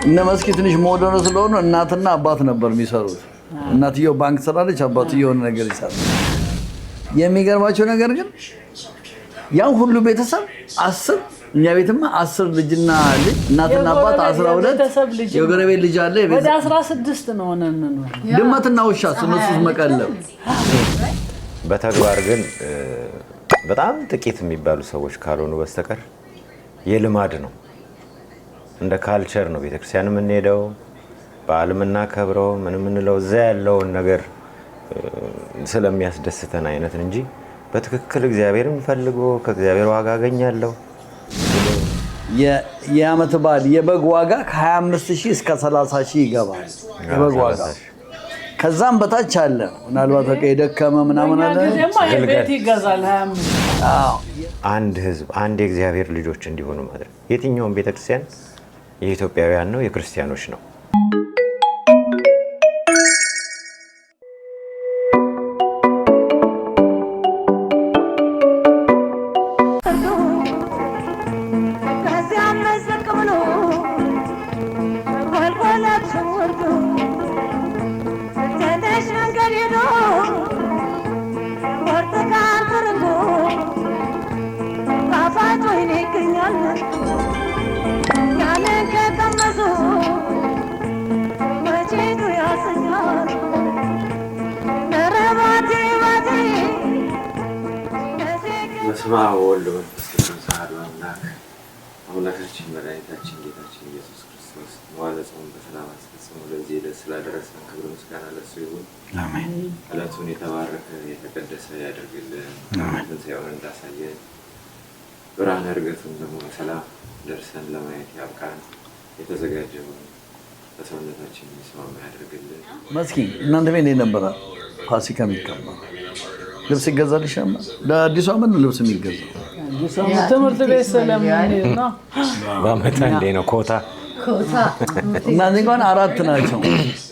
እነ መስኪ ትንሽ ሞደርን ስለሆኑ እናትና አባት ነበር የሚሰሩት። እናትየው ባንክ ሰራለች፣ አባትየው ነገር ይሰራል። የሚገርማቸው ነገር ግን ያው ሁሉ ቤተሰብ 10 እኛ ቤትማ 10 ልጅና ልጅ እናትና አባት 12 የጎረቤት ልጅ አለ። ወደ 16 ነው ነን ነው ድመትና ውሻ እነሱስ መቀለብ። በተግባር ግን በጣም ጥቂት የሚባሉ ሰዎች ካልሆኑ በስተቀር የልማድ ነው። እንደ ካልቸር ነው ቤተክርስቲያን የምንሄደው፣ በዓለም እናከብረው፣ ምን የምንለው እዛ ያለውን ነገር ስለሚያስደስተን አይነት እንጂ በትክክል እግዚአብሔርን ፈልጎ ከእግዚአብሔር ዋጋ አገኛለሁ። የዓመት በዓል የበግ ዋጋ ከ25000 እስከ 30000 ይገባል። የበግ ዋጋ ከዛም በታች አለ። ምናልባት በቃ የደከመ ምናምን አለ ቤት ይገዛል 25። አንድ ህዝብ አንድ የእግዚአብሔር ልጆች እንዲሆኑ ማድረግ የትኛውም ቤተክርስቲያን የኢትዮጵያውያን ነው፣ የክርስቲያኖች ነው። በስመ አብ ወወልድ ወመንፈስ ቅዱስ አሐዱ አምላክ። አምላካችን መድኃኒታችን ጌታችን ኢየሱስ ክርስቶስ መዋዕለ ጾሙን በሰላም አስፈጽሞ ለዚህ ዕለት ስላደረሰን ክብር ምስጋና ለእሱ ይሁን። አሜን። ዕለቱን የተባረከ የተቀደሰ ያደርግልን። ትንሣኤውን እንዳሳየን ብርሃነ ዕርገቱን ደግሞ በሰላም ደርሰን ለማየት ያብቃን። የተዘጋጀውን በሰውነታችን የሚስማማ ያደርግልን። መስኪ እናንተ ቤት እንዴት ነበረ ፋሲካ የሚከበረው? ልብስ ይገዛልሽ ነበር? ለአዲሱ ዓመት ነው ልብስ የሚገዛው? ትምህርት ቤት ስለምንሄድ ነው። በዓመት አንዴ ነው ኮታ። እናንተ እንኳን 4 ናቸው።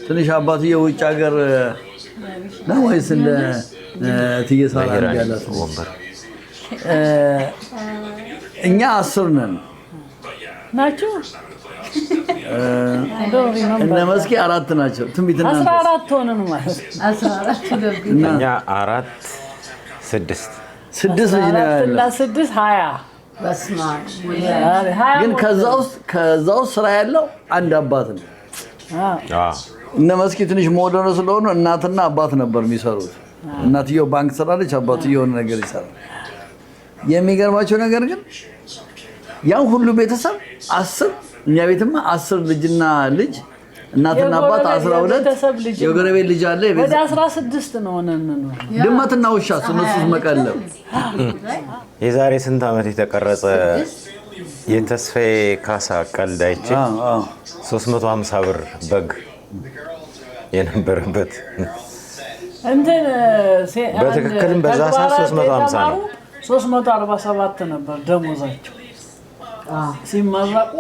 ትንሽ አባትዬ ውጭ ሀገር ነው ወይስ እንደ እትዬ ሳራ ያላት ወንበር? እኛ 10 ነን ናቸው። እነ መስኪ 4 ናቸው። ትንቢትና 14 ሆነን ማለት 14 እኛ 4 6 ልጅ ነው ያለው። 6 20 በስማ ግን ከዛው ስራ ያለው አንድ አባት ነው። እነ መስኪ ትንሽ ሞደርን ስለሆኑ እናትና አባት ነበር የሚሰሩት። እናትየው ባንክ ሰራለች፣ አባትየው ነገር ይሰራል። የሚገርማቸው ነገር ግን ያው ሁሉ ቤተሰብ 10 እኛ ቤትማ 10 ልጅና ልጅ እናትና አባት 12 የጎረቤት ልጅ አለ። ወደ 16 ነው ነን ነው ድመትና ውሻ እነሱስ መቀለብ። የዛሬ ስንት ዓመት የተቀረጸ የተስፋዬ ካሳ ቀልድ አይቼ 350 ብር በግ የነበረበት እንትን በትክክልም በዛ ሰዓት 350 ነው። 347 ነበር ደሞዛቸው ሲመረቁ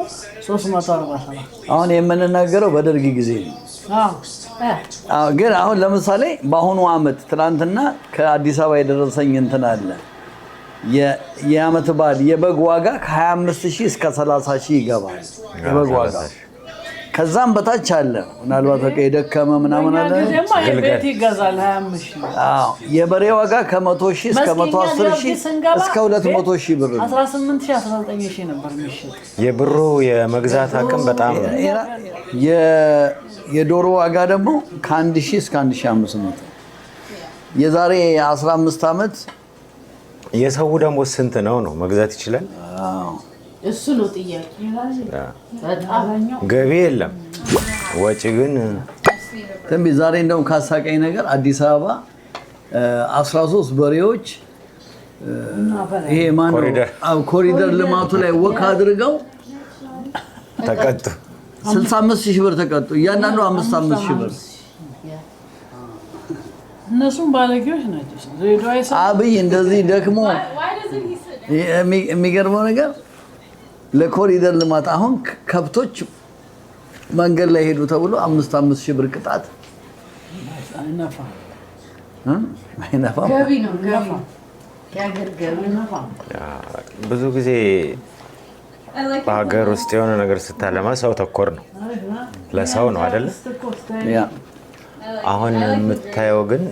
347። አሁን የምንናገረው በደርግ ጊዜ ነው። ግን አሁን ለምሳሌ በአሁኑ ዓመት ትናንትና ከአዲስ አበባ የደረሰኝ እንትን አለ። የዓመት በዓል የበግ ዋጋ ከ25000 እስከ 30000 ይገባል። የበግ ዋጋ ከዛም በታች አለ። ምናልባት በቃ የደከመ ምናምን አለ ቤት ይገዛል 25። የበሬ ዋጋ ከ100,000 እስከ 110,000 እስከ 200,000 ብር ነው። 18,000 19,000 ነበር የሚሸጥ። የብሩ የመግዛት አቅም በጣም የዶሮ ዋጋ ደግሞ ከ1000 እስከ 1500። የዛሬ 15 ዓመት የሰው ደግሞ ስንት ነው መግዛት ይችላል? እሱ ነው ጥያቄ። ገቢ የለም ወጪ ግን ተንቢ ዛሬ እንደውም ካሳቀኝ ነገር አዲስ አበባ 13 በሬዎች ይሄ ማን ነው ኮሪደር ልማቱ ላይ ወክ አድርገው ተቀጡ። 65000 ብር ተቀጡ። እያንዳንዱ 5000 ብር። እነሱም ባለጌዎች ናቸው። አብይ እንደዚህ ደክሞ የሚገርመው ነገር ለኮሪደር ልማት አሁን ከብቶች መንገድ ላይ ሄዱ ተብሎ 5000 ብር ቅጣት አይነፋ ገቢ ነው ገቢ ያገር ገቢ ነው። ብዙ ጊዜ በሀገር ውስጥ የሆነ ነገር ስታለማ ሰው ተኮር ነው፣ ለሰው ነው አይደለ? አሁን የምታየው ግን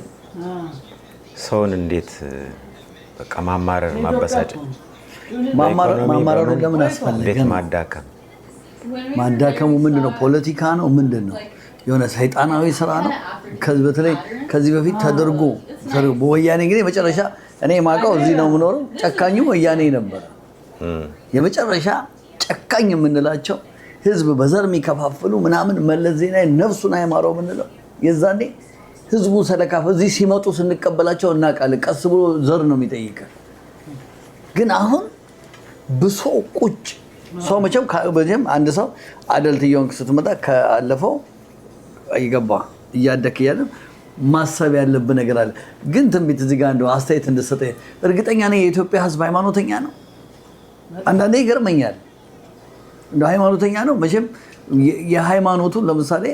ሰውን እንዴት በቃ ማማረር፣ ማበሳጨት፣ ማማረሩ ለምን አስፈለገ? እንዴት ማዳከም? ማዳከሙ ምንድነው? ፖለቲካ ነው? ምንድነው? የሆነ ሰይጣናዊ ስራ ነው። በተለይ ከዚህ በፊት ተደርጎ በወያኔ እንግዲህ መጨረሻ እኔ የማውቀው እዚህ ነው የምኖረው፣ ጨካኙ ወያኔ ነበር። የመጨረሻ ጨካኝ የምንላቸው ህዝብ በዘር የሚከፋፍሉ ምናምን መለስ ዜናዊ ነፍሱን አይማረው የምንለው የዛኔ ህዝቡ ሰለካፍ እዚህ ሲመጡ ስንቀበላቸው እናውቃለን። ቀስ ብሎ ዘር ነው የሚጠይቀን። ግን አሁን ብሶ ቁጭ ሰው መቼም አንድ ሰው አደልትየውን ስትመጣ ካለፈው አይገባ እያደክ እያለ ማሰብ ያለብህ ነገር አለ። ግን ትንቢት እዚህ ጋር እንደው አስተያየት እንድሰጠ እርግጠኛ ነኝ የኢትዮጵያ ህዝብ ሃይማኖተኛ ነው። አንዳንዴ ይገርመኛል እንደው ሃይማኖተኛ ነው። መቼም የሃይማኖቱን ለምሳሌ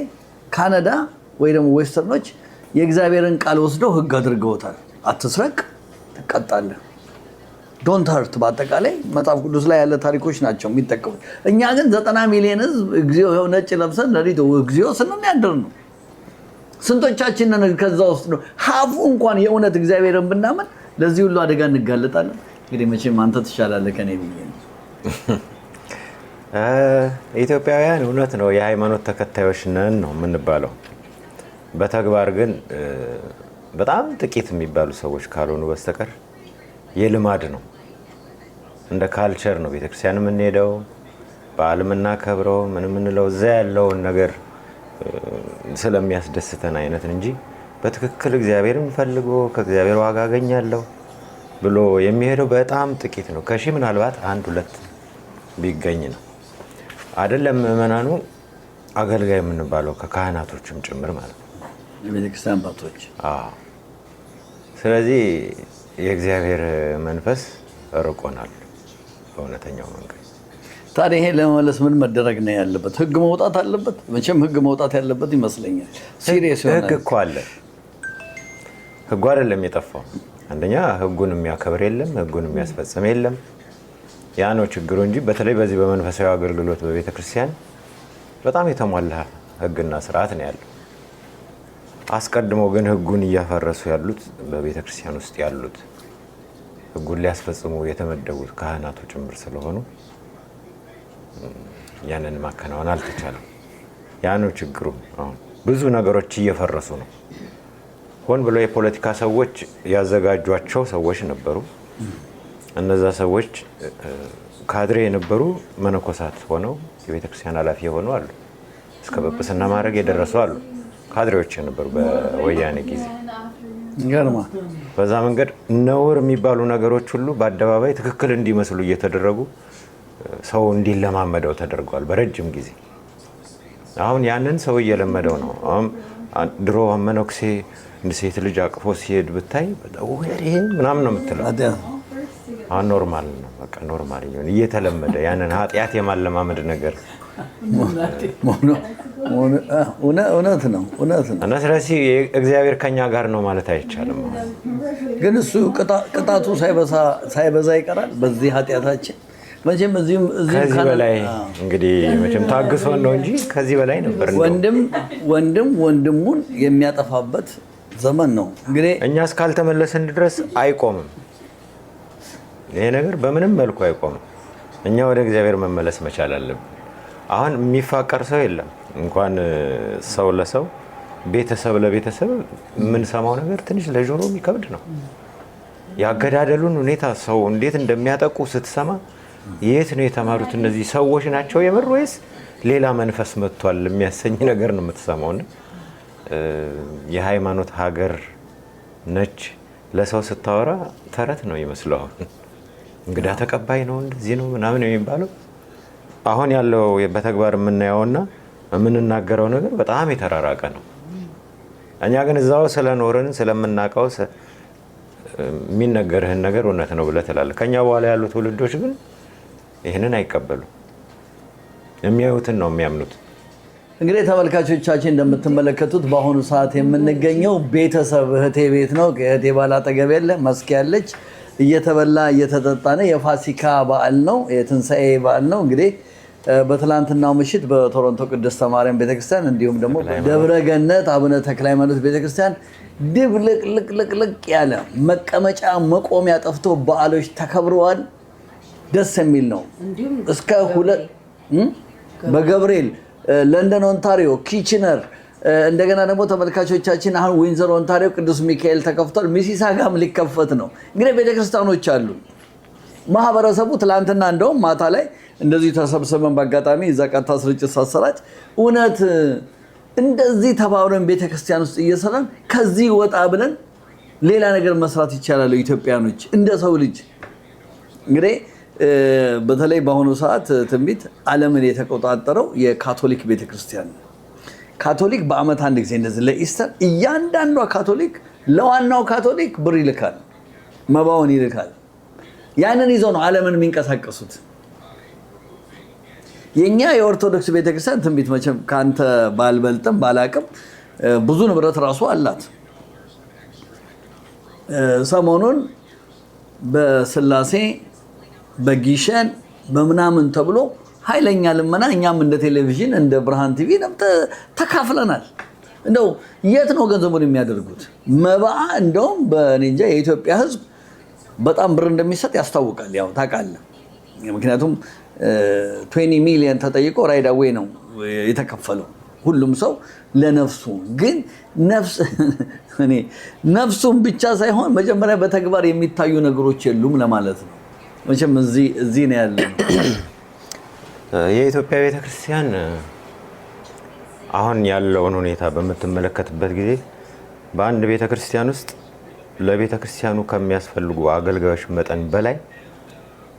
ካናዳ ወይ ደግሞ ዌስተርኖች የእግዚአብሔርን ቃል ወስደው ህግ አድርገውታል። አትስረቅ ትቀጣለህ፣ ዶንት ሀርት፣ በአጠቃላይ መጽሐፍ ቅዱስ ላይ ያለ ታሪኮች ናቸው የሚጠቀሙት። እኛ ግን 90 ሚሊዮን ህዝብ እግዚኦ ነጭ ለብሰን ለሊት እግዚኦ ስንል ያደር ነው። ስንቶቻችንን ከዛ ውስጥ ነው ሀፉ እንኳን የእውነት እግዚአብሔርን ብናምን ለዚህ ሁሉ አደጋ እንጋለጣለን። እንግዲህ መቼም አንተ ትሻላለህ ከኔ ብዬ ነው። ኢትዮጵያውያን እውነት ነው የሃይማኖት ተከታዮች ነን ነው የምንባለው። በተግባር ግን በጣም ጥቂት የሚባሉ ሰዎች ካልሆኑ በስተቀር የልማድ ነው፣ እንደ ካልቸር ነው ቤተክርስቲያን የምንሄደው፣ በዓል የምናከብረው፣ ምን የምንለው እዛ ያለውን ነገር ስለሚያስደስተን አይነት እንጂ በትክክል እግዚአብሔርን ፈልጎ ከእግዚአብሔር ዋጋ አገኛለሁ ብሎ የሚሄደው በጣም ጥቂት ነው። ከሺህ ምናልባት 1-2 ቢገኝ ነው አይደለም። ምዕመናኑ አገልጋይ የምንባለው ከካህናቶችም ጭምር ማለት ነው፣ የቤተክርስቲያን አባቶች። ስለዚህ የእግዚአብሔር መንፈስ ርቆናል በእውነተኛው መንገድ። ታዲያ ይሄ ለመመለስ ምን መደረግ ነው ያለበት? ህግ መውጣት አለበት። መቼም ህግ መውጣት ያለበት ይመስለኛል። ሲሪየስ ይሆናል። ህግ እኮ አለ። ህጉ አይደለም የጠፋው። አንደኛ ህጉን የሚያከብር የለም፣ ህጉን የሚያስፈጽም የለም። ያ ነው ችግሩ እንጂ በተለይ በዚህ በመንፈሳዊ አገልግሎት በቤተ ክርስቲያን በጣም የተሟላ ህግና ስርዓት ነው ያለው። አስቀድሞ ግን ህጉን እያፈረሱ ያሉት በቤተ ክርስቲያን ውስጥ ያሉት ህጉን ሊያስፈጽሙ የተመደቡት ካህናቱ ጭምር ስለሆኑ ያንን ማከናወን አልተቻለም። ያ ነው ችግሩ። አሁን ብዙ ነገሮች እየፈረሱ ነው። ሆን ብሎ የፖለቲካ ሰዎች ያዘጋጇቸው ሰዎች ነበሩ። እነዛ ሰዎች ካድሬ የነበሩ መነኮሳት ሆነው የቤተክርስቲያን ኃላፊ የሆኑ አሉ። እስከ ጵጵስና ማድረግ የደረሱ አሉ። ካድሬዎች የነበሩ በወያኔ ጊዜ ገርማ በዛ መንገድ ነውር የሚባሉ ነገሮች ሁሉ በአደባባይ ትክክል እንዲመስሉ እየተደረጉ ሰው እንዲለማመደው ተደርጓል በረጅም ጊዜ። አሁን ያንን ሰው እየለመደው ነው። ድሮ መነኩሴ ሴት ልጅ አቅፎ ሲሄድ ብታይ ይሄ ምናምን ነው የምትለው። አሁን ኖርማል ነው፣ በቃ ኖርማል ይሁን እየተለመደ ያንን ኃጢአት የማለማመድ ነገር እውነት ነው። እና ስለዚህ እግዚአብሔር ከኛ ጋር ነው ማለት አይቻልም። ግን እሱ ቅጣቱ ሳይበዛ ይቀራል በዚህ ኃጢአታችን። መቼም ከዚህ በላይ እንግዲህ መቼም ታግሶን ነው እንጂ ከዚህ በላይ ነበር። ወንድም ወንድሙን የሚያጠፋበት ዘመን ነው እንግዲህ። እኛ እስካልተመለስን ድረስ አይቆምም ይሄ ነገር፣ በምንም መልኩ አይቆምም። እኛ ወደ እግዚአብሔር መመለስ መቻል አለብን። አሁን የሚፋቀር ሰው የለም፣ እንኳን ሰው ለሰው ቤተሰብ ለቤተሰብ የምንሰማው ነገር ትንሽ ለጆሮ የሚከብድ ነው። ያገዳደሉን ሁኔታ ሰው እንዴት እንደሚያጠቁ ስትሰማ የት ነው የተማሩት እነዚህ ሰዎች ናቸው የምር ወይስ ሌላ መንፈስ መጥቷል የሚያሰኝ ነገር ነው የምትሰማው። የሃይማኖት ሀገር ነች። ለሰው ስታወራ ተረት ነው ይመስለው። እንግዳ ተቀባይ ነው እንደዚህ ነው ምናምን የሚባለው አሁን ያለው በተግባር የምናየውና የምንናገረው ነገር በጣም የተራራቀ ነው። እኛ ግን እዛው ስለኖርን ስለምናውቀው የሚነገርህን ነገር እውነት ነው ብለህ ትላለህ። ከኛ በኋላ ያሉት ትውልዶች ግን ይህንን አይቀበሉም። የሚያዩትን ነው የሚያምኑት። እንግዲህ ተመልካቾቻችን እንደምትመለከቱት በአሁኑ ሰዓት የምንገኘው ቤተሰብ እህቴ ቤት ነው። ከእህቴ ባል አጠገብ ያለ መስኪ ያለች እየተበላ እየተጠጣ ነው። የፋሲካ በዓል ነው፣ የትንሣኤ በዓል ነው። እንግዲህ በትላንትናው ምሽት በቶሮንቶ ቅድስተ ማርያም ቤተክርስቲያን እንዲሁም ደግሞ ደብረ ገነት አቡነ ተክለ ሃይማኖት ቤተክርስቲያን ድብልቅልቅልቅ ያለ መቀመጫ መቆሚያ ጠፍቶ በዓሎች ተከብረዋል። ደስ የሚል ነው። እስከ ሁለት በገብርኤል ለንደን ኦንታሪዮ ኪችነር እንደገና ደግሞ ተመልካቾቻችን አሁን ዊንዘር ኦንታሪዮ ቅዱስ ሚካኤል ተከፍቷል። ሚሲሳጋም ሊከፈት ነው። እንግዲህ ቤተክርስቲያኖች አሉ። ማህበረሰቡ ትላንትና እንደውም ማታ ላይ እንደዚህ ተሰብስበን በአጋጣሚ እዛ ቀጥታ ስርጭት ሳሰራጭ እውነት እንደዚህ ተባብረን ቤተክርስቲያን ውስጥ እየሰራን ከዚህ ወጣ ብለን ሌላ ነገር መስራት ይቻላል። ኢትዮጵያኖች እንደ ሰው ልጅ እንግዲህ በተለይ በአሁኑ ሰዓት ትንቢት ዓለምን የተቆጣጠረው የካቶሊክ ቤተክርስቲያን ነው። ካቶሊክ በአመት አንድ ጊዜ እንደዚህ ለኢስተር እያንዳንዷ ካቶሊክ ለዋናው ካቶሊክ ብር ይልካል፣ መባውን ይልካል። ያንን ይዘው ነው ዓለምን የሚንቀሳቀሱት። የኛ የኦርቶዶክስ ቤተክርስቲያን ትንቢት መቼም ካንተ ባልበልጥም ባላቅም ብዙ ንብረት ራሱ አላት። ሰሞኑን በስላሴ በጊሸን በምናምን ተብሎ ኃይለኛ ልመና እኛም እንደ ቴሌቪዥን እንደ ብርሃን ቲቪ ተካፍለናል። እንደው የት ነው ገንዘቡን የሚያደርጉት? መባዓ እንደውም በእንጃ የኢትዮጵያ ሕዝብ በጣም ብር እንደሚሰጥ ያስታውቃል። ያው ታውቃለህ፣ ምክንያቱም 20 ሚሊዮን ተጠይቆ ራይዳዌ ነው የተከፈለው ሁሉም ሰው ለነፍሱ። ግን ነፍሱን ብቻ ሳይሆን መጀመሪያ በተግባር የሚታዩ ነገሮች የሉም ለማለት ነው። መቼም እዚህ ነው ያለው። የኢትዮጵያ ቤተክርስቲያን አሁን ያለውን ሁኔታ በምትመለከትበት ጊዜ በአንድ ቤተክርስቲያን ውስጥ ለቤተክርስቲያኑ ከሚያስፈልጉ አገልጋዮች መጠን በላይ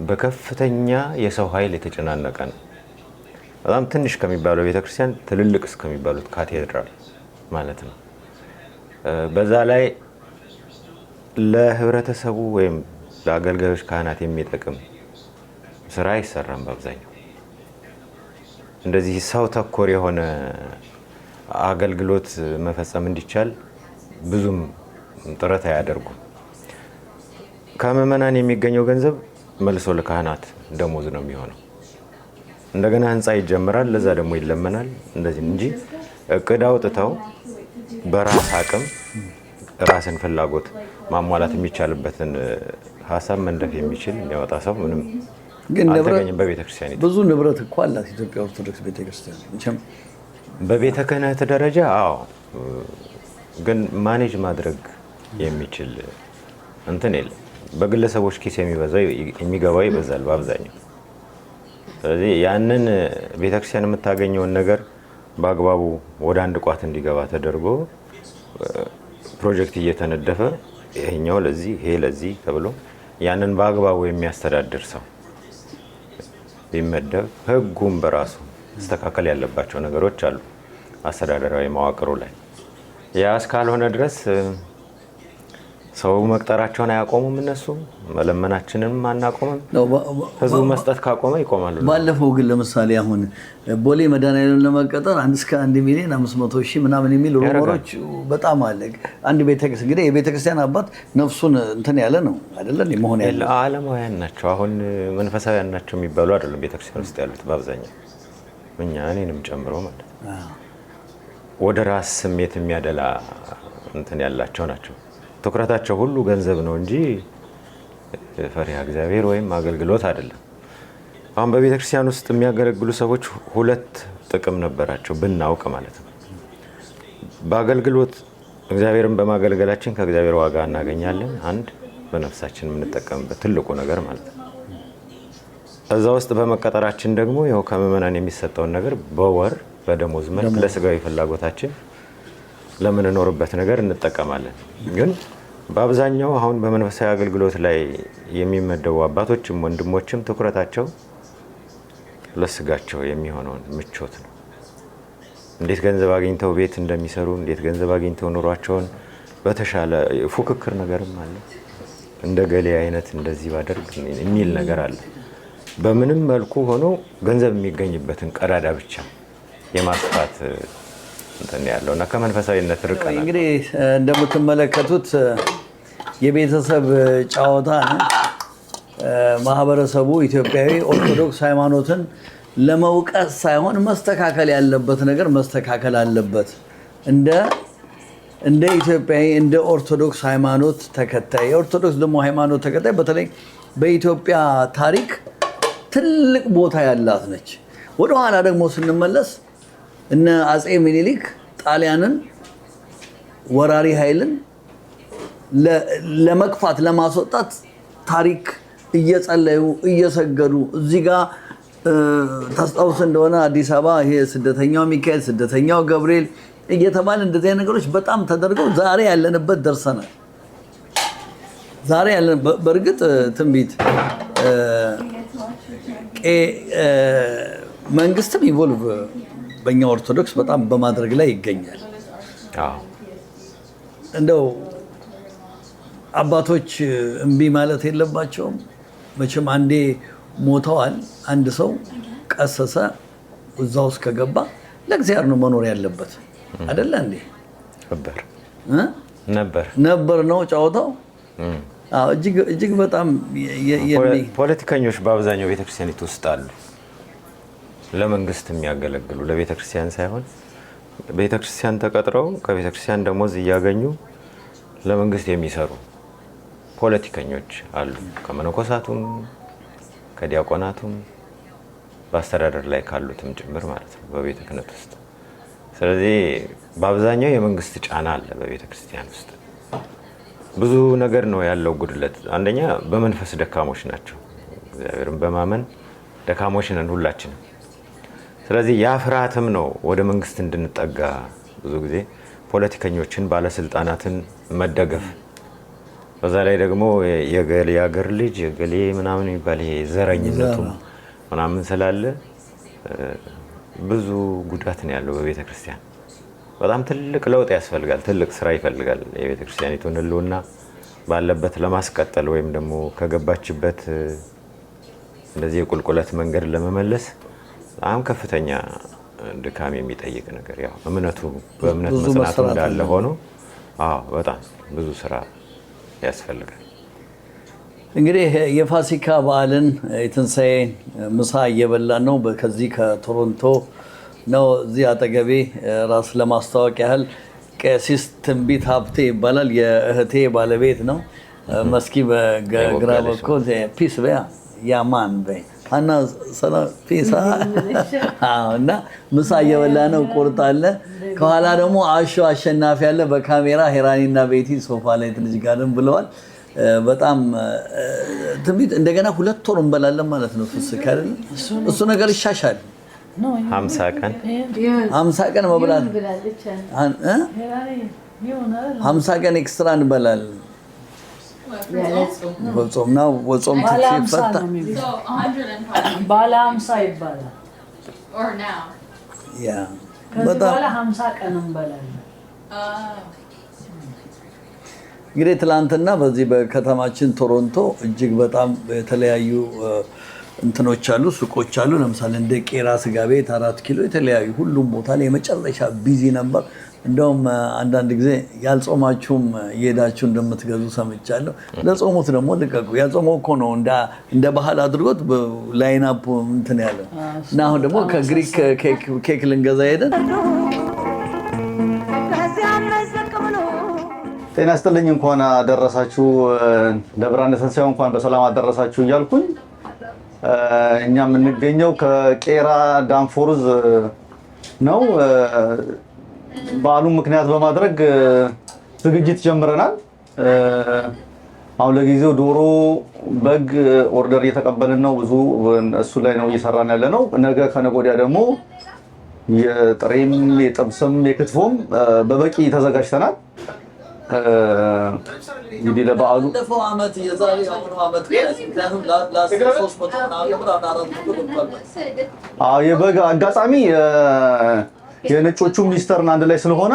በከፍተኛ የሰው ኃይል የተጨናነቀ ነው። በጣም ትንሽ ከሚባለው ቤተክርስቲያን ትልልቅ እስከሚባሉት ካቴድራል ማለት ነው። በዛ ላይ ለህብረተሰቡ ወይም ለአገልጋዮች ካህናት የሚጠቅም ስራ አይሰራም። በአብዛኛው እንደዚህ ሰው ተኮር የሆነ አገልግሎት መፈጸም እንዲቻል ብዙም ጥረት አያደርጉም። ከምዕመናን የሚገኘው ገንዘብ መልሶ ለካህናት ደሞዝ ነው የሚሆነው። እንደገና ህንፃ ይጀምራል፣ ለዛ ደግሞ ይለመናል። እንደዚህ እንጂ እቅድ አውጥተው በራስ አቅም ራስን ፍላጎት ማሟላት የሚቻልበትን ሀሳብ መንደፍ የሚችል የሚያወጣ ሰው ምንም አልተገኘም። በቤተክርስቲያን ብዙ ንብረት እኮ አላት ኢትዮጵያ ኦርቶዶክስ ቤተክርስቲያን። በቤተ ክህነት ደረጃ አዎ፣ ግን ማኔጅ ማድረግ የሚችል እንትን የለም። በግለሰቦች ኪስ የሚገባው ይበዛል በአብዛኛው። ስለዚህ ያንን ቤተክርስቲያን የምታገኘውን ነገር በአግባቡ ወደ አንድ ቋት እንዲገባ ተደርጎ ፕሮጀክት እየተነደፈ ይሄኛው ለዚህ ይሄ ለዚህ ተብሎ ያንን በአግባቡ የሚያስተዳድር ሰው ቢመደብ፣ ህጉም በራሱ መስተካከል ያለባቸው ነገሮች አሉ አስተዳደራዊ መዋቅሩ ላይ። ያ እስካልሆነ ድረስ ሰው መቅጠራቸውን አያቆሙም፣ እነሱ መለመናችንም አናቆምም። ህዝቡ መስጠት ካቆመ ይቆማሉ። ባለፈው ግን ለምሳሌ አሁን ቦሌ መድኃኒዓለም ለመቀጠር 1 ሚሊዮን 500 ሺህ ምናምን የሚል ሩመሮች በጣም አለ። አንድ ቤተክርስቲያን እንግዲህ የቤተክርስቲያን አባት ነፍሱን እንትን ያለ ነው አይደለ? መሆን ያለ ዓለማውያን ናቸው። አሁን መንፈሳውያን ናቸው የሚባሉ አይደለም ቤተክርስቲያን ውስጥ ያሉት በአብዛኛው፣ እኔንም ጨምሮ ማለት ወደ ራስ ስሜት የሚያደላ እንትን ያላቸው ናቸው። ትኩረታቸው ሁሉ ገንዘብ ነው እንጂ ፈሪሃ እግዚአብሔር ወይም አገልግሎት አይደለም። አሁን በቤተክርስቲያን ውስጥ የሚያገለግሉ ሰዎች ሁለት ጥቅም ነበራቸው ብናውቅ ማለት ነው። በአገልግሎት እግዚአብሔርን በማገልገላችን ከእግዚአብሔር ዋጋ እናገኛለን። አንድ በነፍሳችን የምንጠቀምበት ትልቁ ነገር ማለት ነው። እዛ ውስጥ በመቀጠራችን ደግሞ ያው ከምዕመናን የሚሰጠውን ነገር በወር በደሞዝ መልክ ለስጋዊ ፍላጎታችን ለምንኖርበት ነገር እንጠቀማለን። ግን በአብዛኛው አሁን በመንፈሳዊ አገልግሎት ላይ የሚመደቡ አባቶችም ወንድሞችም ትኩረታቸው ለስጋቸው የሚሆነውን ምቾት ነው። እንዴት ገንዘብ አግኝተው ቤት እንደሚሰሩ፣ እንዴት ገንዘብ አግኝተው ኑሯቸውን በተሻለ ፉክክር ነገርም አለ። እንደ ገሌ አይነት እንደዚህ ባደርግ የሚል ነገር አለ። በምንም መልኩ ሆኖ ገንዘብ የሚገኝበትን ቀዳዳ ብቻ የማስፋት እንትን ያለው እና ከመንፈሳዊነት ርቀናል። እንግዲህ እንደምትመለከቱት የቤተሰብ ጨዋታ ነው። ማህበረሰቡ ኢትዮጵያዊ ኦርቶዶክስ ሃይማኖትን ለመውቀስ ሳይሆን መስተካከል ያለበት ነገር መስተካከል አለበት። እንደ ኢትዮጵያዊ እንደ ኦርቶዶክስ ሃይማኖት ተከታይ የኦርቶዶክስ ደግሞ ሃይማኖት ተከታይ በተለይ በኢትዮጵያ ታሪክ ትልቅ ቦታ ያላት ነች። ወደ ኋላ ደግሞ ስንመለስ እነ አጼ ምኒልክ ጣሊያንን ወራሪ ኃይልን ለመግፋት ለማስወጣት ታሪክ እየጸለዩ እየሰገዱ እዚህ ጋር ታስታውስ እንደሆነ አዲስ አበባ ይሄ ስደተኛው ሚካኤል ስደተኛው ገብርኤል እየተባለ እንደዚህ ነገሮች በጣም ተደርገው ዛሬ ያለንበት ደርሰናል። ዛሬ ያለን በእርግጥ ትንቢት መንግስትም ኢንቮልቭ በእኛ ኦርቶዶክስ በጣም በማድረግ ላይ ይገኛል። እንደው አባቶች እምቢ ማለት የለባቸውም። መቼም አንዴ ሞተዋል። አንድ ሰው ቀሰሰ እዛ ውስጥ ከገባ ለእግዚአብሔር ነው መኖር ያለበት አይደለ እንዴ? ነበር ነው ጨዋታው። እጅግ በጣም ፖለቲከኞች በአብዛኛው ቤተክርስቲያኒቱ ውስጥ አሉ። ለመንግስት የሚያገለግሉ ለቤተክርስቲያን ሳይሆን ቤተክርስቲያን ተቀጥረው ከቤተክርስቲያን ደሞዝ እያገኙ ለመንግስት የሚሰሩ ፖለቲከኞች አሉ። ከመነኮሳቱም ከዲያቆናቱም በአስተዳደር ላይ ካሉትም ጭምር ማለት ነው በቤተ ክህነት ውስጥ። ስለዚህ በአብዛኛው የመንግስት ጫና አለ በቤተ ክርስቲያን ውስጥ። ብዙ ነገር ነው ያለው ጉድለት። አንደኛ በመንፈስ ደካሞች ናቸው። እግዚአብሔርን በማመን ደካሞች ነን ሁላችንም። ስለዚህ ያ ፍርሃትም ነው ወደ መንግስት እንድንጠጋ ብዙ ጊዜ ፖለቲከኞችን ባለስልጣናትን መደገፍ። በዛ ላይ ደግሞ የገሌ ሀገር ልጅ የገሌ ምናምን የሚባል ይሄ ዘረኝነቱ ምናምን ስላለ ብዙ ጉዳት ነው ያለው በቤተ ክርስቲያን። በጣም ትልቅ ለውጥ ያስፈልጋል፣ ትልቅ ስራ ይፈልጋል። የቤተ ክርስቲያኒቱን ህልውና ባለበት ለማስቀጠል ወይም ደግሞ ከገባችበት እንደዚህ የቁልቁለት መንገድ ለመመለስ በጣም ከፍተኛ ድካም የሚጠይቅ ነገር ያው እምነቱ በእምነት መጽናቱ እንዳለ ሆኖ በጣም ብዙ ስራ ያስፈልጋል። እንግዲህ የፋሲካ በዓልን የትንሣኤን ምሳ እየበላን ነው። ከዚህ ከቶሮንቶ ነው። እዚህ አጠገቤ ራስ ለማስታወቅ ያህል ቀሲስ ትንቢት ሀብቴ ይባላል። የእህቴ ባለቤት ነው። መስኪ በግራ በኩል ፒስ በያ ያማን በይ አና ፒስ እና ምሳ እየበላ ነው። ቁርጥ አለ። ከኋላ ደግሞ አሾ አሸናፊ ያለ በካሜራ ሄራኒና ቤቲ ሶፋ ላይ ትንሽ ጋርም ብለዋል። በጣም ትንቢት እንደገና 2 ወር እንበላለን ማለት ነው። ፍስክ አይደል? እሱ ነገር ይሻሻል። 50 ቀን መብላት 50 ቀን ኤክስትራ እንበላለን። ወጾም ነው። ወጾም ሲፈታ ባለ 50 ይባላል። ያ በጣም 50 ቀን እንበላለን። እንግዲህ ትላንትና በዚህ በከተማችን ቶሮንቶ እጅግ በጣም የተለያዩ እንትኖች አሉ፣ ሱቆች አሉ። ለምሳሌ እንደ ቄራ ስጋ ቤት 4 ኪሎ የተለያዩ ሁሉም ቦታ ላይ የመጨረሻ ቢዚ ነበር። እንደውም አንዳንድ ጊዜ ያልጾማችሁም እየሄዳችሁ እንደምትገዙ ሰምቻለሁ። ለጾሙት ደግሞ ልቀቁ። ያጾመው እኮ ነው እንደ ባህል አድርጎት ላይን አፕ እንትን ያለው እና አሁን ደግሞ ከግሪክ ኬክ ልንገዛ ሄደን ጤና ይስጥልኝ። እንኳን አደረሳችሁ ለብርሃነ ትንሣኤው እንኳን በሰላም አደረሳችሁ እያልኩኝ እኛ የምንገኘው ከቄራ ዳንፎርዝ ነው። በዓሉን ምክንያት በማድረግ ዝግጅት ጀምረናል። አሁን ለጊዜው ዶሮ፣ በግ ኦርደር እየተቀበልን ነው። ብዙ እሱ ላይ ነው እየሰራን ያለ ነው። ነገ ከነገ ወዲያ ደግሞ የጥሬም የጥብስም የክትፎም በበቂ ተዘጋጅተናል። እንግዲህ ለበዓሉ ለፈው አመት የዛሬ አመት ምክንያቱም የበግ አጋጣሚ የነጮቹ ሚኒስተርን አንድ ላይ ስለሆነ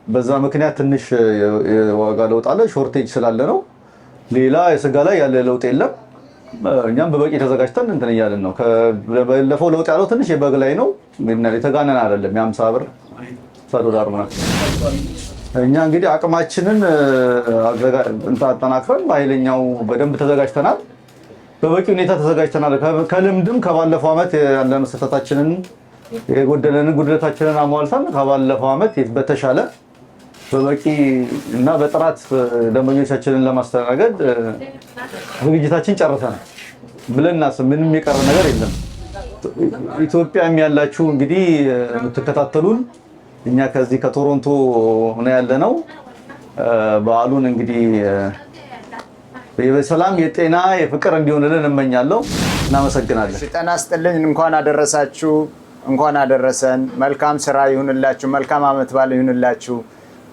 በዛ ምክንያት ትንሽ የዋጋ ለውጥ አለ። ሾርቴጅ ስላለ ነው። ሌላ የስጋ ላይ ያለ ለውጥ የለም። እኛም በበቂ ተዘጋጅተን እንትን እያልን ነው። ባለፈው ለውጥ ያለው ትንሽ የበግ ላይ ነው። የተጋነን አይደለም። የ50 ብር $50 ምናምን እኛ እንግዲህ አቅማችንን አጠናክረን በኃይለኛው በደንብ ተዘጋጅተናል። በበቂ ሁኔታ ተዘጋጅተናል። ከልምድም ከባለፈው ዓመት ያለን ስህተታችንን የጎደለንን ጉድለታችንን አሟልተን ከባለፈው ዓመት በተሻለ በበቂ እና በጥራት ደንበኞቻችንን ለማስተናገድ ዝግጅታችን ጨርሰናል ብለን እናስብ። ምንም የቀረ ነገር የለም። ኢትዮጵያም ያላችሁ እንግዲህ የምትከታተሉን እኛ ከዚህ ከቶሮንቶ ነው ያለነው። በዓሉን እንግዲህ በሰላም የጤና የፍቅር እንዲሆንልን እመኛለሁ። እናመሰግናለን። ጤና ይስጥልኝ። እንኳን አደረሳችሁ፣ እንኳን አደረሰን። መልካም ስራ ይሁንላችሁ፣ መልካም ዓመት በዓል ይሁንላችሁ።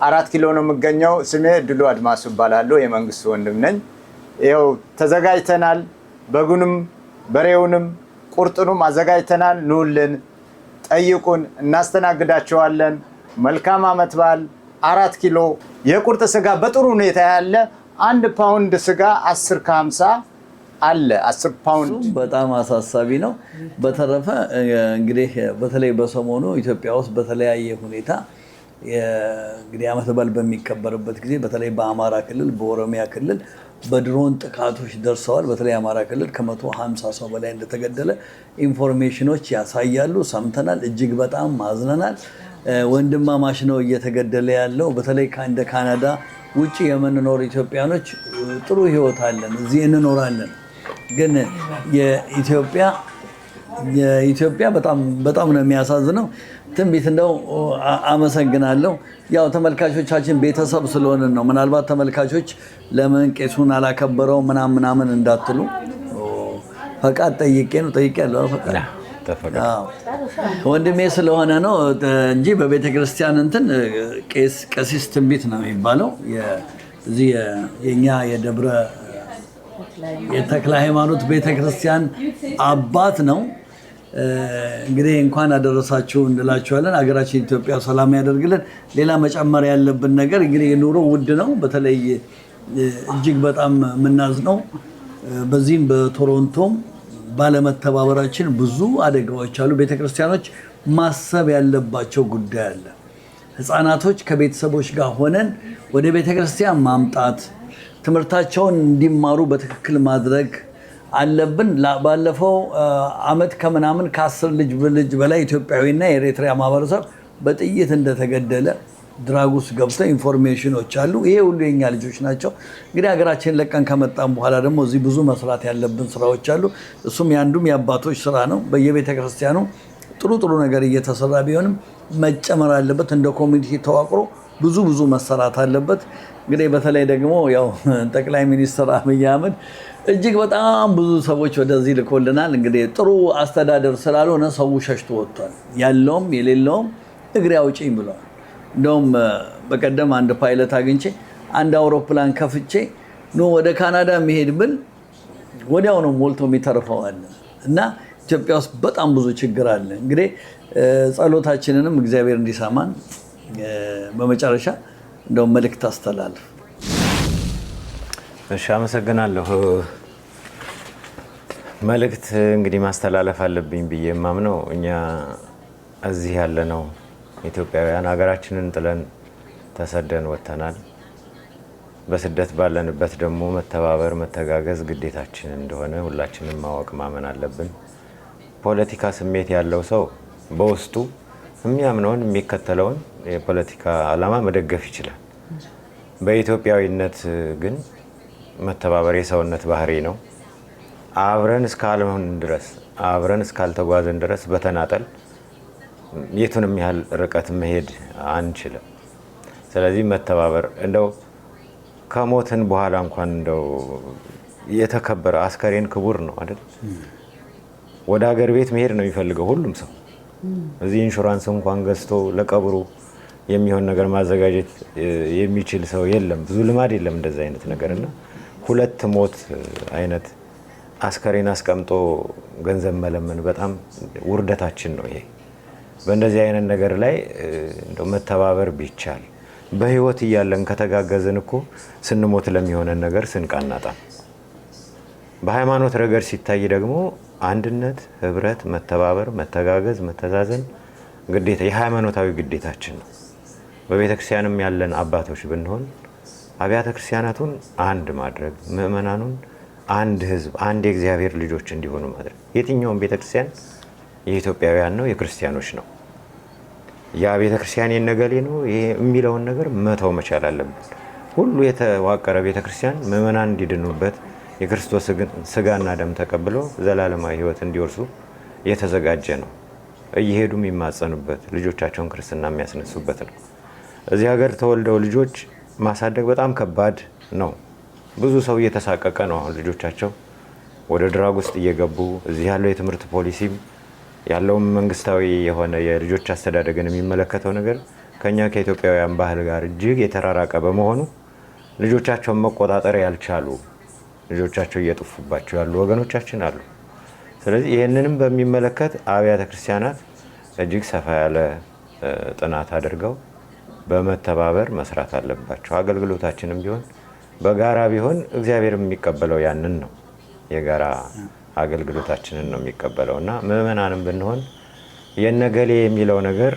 4 ኪሎ ነው የምገኘው። ስሜ ድሉ አድማሱ እባላለሁ። የመንግስቱ ወንድም ነኝ። ይኸው ተዘጋጅተናል። በጉንም በሬውንም ቁርጡንም አዘጋጅተናል። ኑልን፣ ጠይቁን፣ እናስተናግዳቸዋለን። መልካም ዓመት በዓል። 4 ኪሎ የቁርጥ ስጋ በጥሩ ሁኔታ ያለ 1 ፓውንድ ስጋ 10.50 አለ። 10 ፓውንድ በጣም አሳሳቢ ነው። በተረፈ እንግዲህ በተለይ በሰሞኑ ኢትዮጵያ ውስጥ በተለያየ ሁኔታ እንግዲህ ዓመት በዓል በሚከበርበት ጊዜ በተለይ በአማራ ክልል፣ በኦሮሚያ ክልል በድሮን ጥቃቶች ደርሰዋል። በተለይ አማራ ክልል ከ150 ሰው በላይ እንደተገደለ ኢንፎርሜሽኖች ያሳያሉ፣ ሰምተናል። እጅግ በጣም ማዝነናል። ወንድማማች ነው እየተገደለ ያለው። በተለይ እንደ ካናዳ ውጭ የምንኖር ኢትዮጵያኖች ጥሩ ህይወት አለን፣ እዚህ እንኖራለን። ግን የኢትዮጵያ በጣም ነው የሚያሳዝነው። ትንቢት እንደው አመሰግናለሁ። ያው ተመልካቾቻችን ቤተሰብ ስለሆነ ነው። ምናልባት ተመልካቾች ለምን ቄሱን አላከበረው ምናምን እንዳትሉ ፈቃድ ጠይቄያለሁ። ወንድሜ ስለሆነ ነው እንጂ በቤተ ክርስቲያን እንትን ቀሲስ ትንቢት ነው የሚባለው። እዚህ የኛ የደብረ የተክለ ሃይማኖት ቤተ ክርስቲያን አባት ነው። እንግዲህ እንኳን አደረሳችሁ እንላችኋለን። ሀገራችን ኢትዮጵያ ሰላም ያደርግልን። ሌላ መጨመር ያለብን ነገር እንግዲህ ኑሮ ውድ ነው። በተለይ እጅግ በጣም የምናዝነው በዚህም በቶሮንቶም ባለመተባበራችን ብዙ አደጋዎች አሉ። ቤተክርስቲያኖች ማሰብ ያለባቸው ጉዳይ አለ። ህፃናቶች ከቤተሰቦች ጋር ሆነን ወደ ቤተክርስቲያን ማምጣት፣ ትምህርታቸውን እንዲማሩ በትክክል ማድረግ አለብን። ባለፈው አመት ከምናምን ከ10 ልጅ በላይ ኢትዮጵያዊና የኤርትራ ማህበረሰብ በጥይት እንደተገደለ ድራጉስ ገብተው ኢንፎርሜሽኖች አሉ። ይሄ ሁሉ የኛ ልጆች ናቸው። እንግዲህ ሀገራችን ለቀን ከመጣን በኋላ ደግሞ እዚህ ብዙ መስራት ያለብን ስራዎች አሉ። እሱም ያንዱም የአባቶች ስራ ነው። በየቤተ ክርስቲያኑ ጥሩ ነገር እየተሰራ ቢሆንም መጨመር አለበት። እንደ ኮሚኒቲ ተዋቅሮ ብዙ መሰራት አለበት። እንግዲህ በተለይ ደግሞ ያው ጠቅላይ ሚኒስትር አብይ አህመድ እጅግ በጣም ብዙ ሰዎች ወደዚህ ልኮልናል። እንግዲህ ጥሩ አስተዳደር ስላልሆነ ሰው ሸሽቶ ወጥቷል። ያለውም የሌለውም እግሬ አውጪኝ ብለዋል። እንደውም በቀደም አንድ ፓይለት አግኝቼ አንድ አውሮፕላን ከፍቼ ወደ ካናዳ የሚሄድ ብል ወዲያው ነው ሞልቶ የሚተርፈዋል። እና ኢትዮጵያ ውስጥ በጣም ብዙ ችግር አለ። እንግዲህ ጸሎታችንንም እግዚአብሔር እንዲሰማን በመጨረሻ እንደውም መልእክት አስተላልፍ። እሺ፣ አመሰግናለሁ። መልእክት እንግዲህ ማስተላለፍ አለብኝ ብዬ የማምነው እኛ እዚህ ያለነው ኢትዮጵያውያን ሀገራችንን ጥለን ተሰደን ወጥተናል። በስደት ባለንበት ደግሞ መተባበር፣ መተጋገዝ ግዴታችን እንደሆነ ሁላችንም ማወቅ ማመን አለብን። ፖለቲካ ስሜት ያለው ሰው በውስጡ የሚያምነውን የሚከተለውን የፖለቲካ ዓላማ መደገፍ ይችላል። በኢትዮጵያዊነት ግን መተባበር የሰውነት ባህሪ ነው። አብረን እስካልሆን ድረስ አብረን እስካልተጓዘን ድረስ በተናጠል የቱንም ያህል ርቀት መሄድ አንችልም። ስለዚህ መተባበር እንደው ከሞትን በኋላ እንኳን እንደው የተከበረ አስከሬን ክቡር ነው አይደል? ወደ ሀገር ቤት መሄድ ነው የሚፈልገው ሁሉም ሰው። እዚህ ኢንሹራንስ እንኳን ገዝቶ ለቀብሩ የሚሆን ነገር ማዘጋጀት የሚችል ሰው የለም። ብዙ ልማድ የለም እንደዚህ አይነት ነገርና ሁለት ሞት አይነት አስከሬን አስቀምጦ ገንዘብ መለመን በጣም ውርደታችን ነው ይሄ። በእንደዚህ አይነት ነገር ላይ እንደው መተባበር ቢቻል በህይወት እያለን ከተጋገዝን እኮ ስንሞት ለሚሆነን ነገር ስንቃናጣ። በሃይማኖት ረገድ ሲታይ ደግሞ አንድነት፣ ህብረት፣ መተባበር፣ መተጋገዝ፣ መተዛዘን ግዴታ የሃይማኖታዊ ግዴታችን ነው። በቤተክርስቲያንም ያለን አባቶች ብንሆን አብያተ ክርስቲያናቱን አንድ ማድረግ ምእመናኑን አንድ ህዝብ አንድ የእግዚአብሔር ልጆች እንዲሆኑ ማድረግ የትኛውም ቤተክርስቲያን የኢትዮጵያውያን ነው የክርስቲያኖች ነው ያ ቤተክርስቲያን የነገሌ ነው የሚለውን ነገር መተው መቻል አለብን ሁሉ የተዋቀረ ቤተክርስቲያን ምእመናን እንዲድኑበት የክርስቶስ ስጋና ደም ተቀብለው ዘላለማዊ ህይወት እንዲወርሱ የተዘጋጀ ነው እየሄዱም የሚማጸኑበት ልጆቻቸውን ክርስትና የሚያስነሱበት ነው እዚህ ሀገር ተወልደው ልጆች ማሳደግ በጣም ከባድ ነው ብዙ ሰው እየተሳቀቀ ነው አሁን ልጆቻቸው ወደ ድራግ ውስጥ እየገቡ እዚህ ያለው የትምህርት ፖሊሲም ያለው መንግስታዊ የሆነ የልጆች አስተዳደግን የሚመለከተው ነገር ከኛ ከኢትዮጵያውያን ባህል ጋር እጅግ የተራራቀ በመሆኑ ልጆቻቸውን መቆጣጠር ያልቻሉ ልጆቻቸው እየጠፉባቸው ያሉ ወገኖቻችን አሉ ስለዚህ ይሄንንም በሚመለከት አብያተ ክርስቲያናት እጅግ ሰፋ ያለ ጥናት አድርገው በመተባበር መስራት አለባቸው አገልግሎታችንም ቢሆን በጋራ ቢሆን እግዚአብሔር የሚቀበለው ያንን ነው የጋራ አገልግሎታችንን ነው የሚቀበለውና ምእመናንም ብንሆን የነገሌ የሚለው ነገር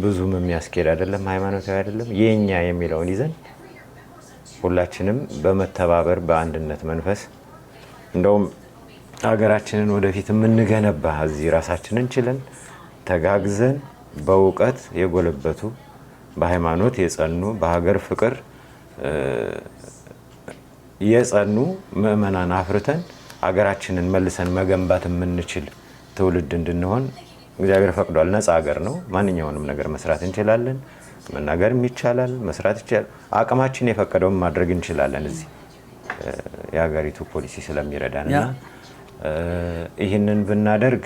ብዙም የሚያስኬድ አይደለም ሃይማኖታዊ አይደለም የኛ የሚለውን ይዘን ሁላችንም በመተባበር በአንድነት መንፈስ እንደውም ሀገራችንን ወደፊት የምንገነባ እዚህ ራሳችንን ችለን ተጋግዘን በእውቀት የጎለበቱ በሃይማኖት የጸኑ በሀገር ፍቅር የጸኑ ምእመናን አፍርተን ሀገራችንን መልሰን መገንባት የምንችል ትውልድ እንድንሆን እግዚአብሔር ፈቅዷል ነፃ ሀገር ነው ማንኛውንም ነገር መስራት እንችላለን መናገርም ይቻላል መስራት ይቻላል አቅማችን የፈቀደውን ማድረግ እንችላለን እዚህ የሀገሪቱ ፖሊሲ ስለሚረዳንና ይህንን ብናደርግ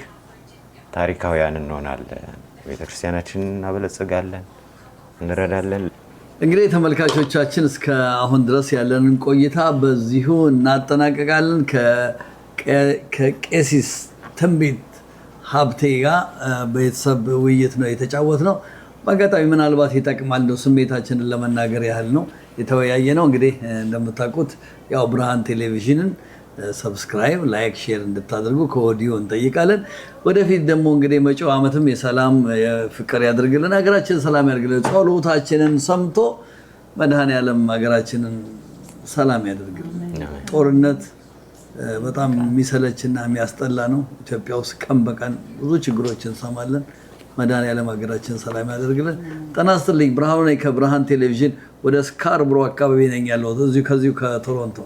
ታሪካውያን እንሆናለን ቤተክርስቲያናችንን እናበለጽጋለን እንረዳለን እንግዲህ ተመልካቾቻችን እስከ አሁን ድረስ ያለንን ቆይታ በዚሁ እናጠናቀቃለን ከቄሲስ ትንቢት ሀብቴ ጋር ቤተሰብ ውይይት ነው የተጫወትነው በአጋጣሚ ምናልባት ይጠቅማል ነው ስሜታችንን ለመናገር ያህል ነው የተወያየ ነው እንግዲህ እንደምታውቁት ያው ብርሃን ቴሌቪዥንን ሰብስክራይብ ላይክ ሼር እንድታደርጉ ከወዲሁ እንጠይቃለን ወደፊት ደግሞ እንግዲህ መጪው ዓመትም የሰላም የፍቅር ያድርግልን ሀገራችን ሰላም ያድርግልን ጸሎታችንን ሰምቶ መድኃኔዓለም ሀገራችንን ሰላም ያድርግልን ጦርነት በጣም የሚሰለችና የሚያስጠላ ነው ኢትዮጵያ ውስጥ ቀን በቀን ብዙ ችግሮችን እንሰማለን መድኃኔዓለም ሀገራችን ሰላም ያድርግልን ጤና ይስጥልኝ ብርሃኑ ነኝ ከብርሃን ቴሌቪዥን ወደ ስካርብሮ አካባቢ ነኝ ያለሁት ከዚሁ ከቶሮንቶ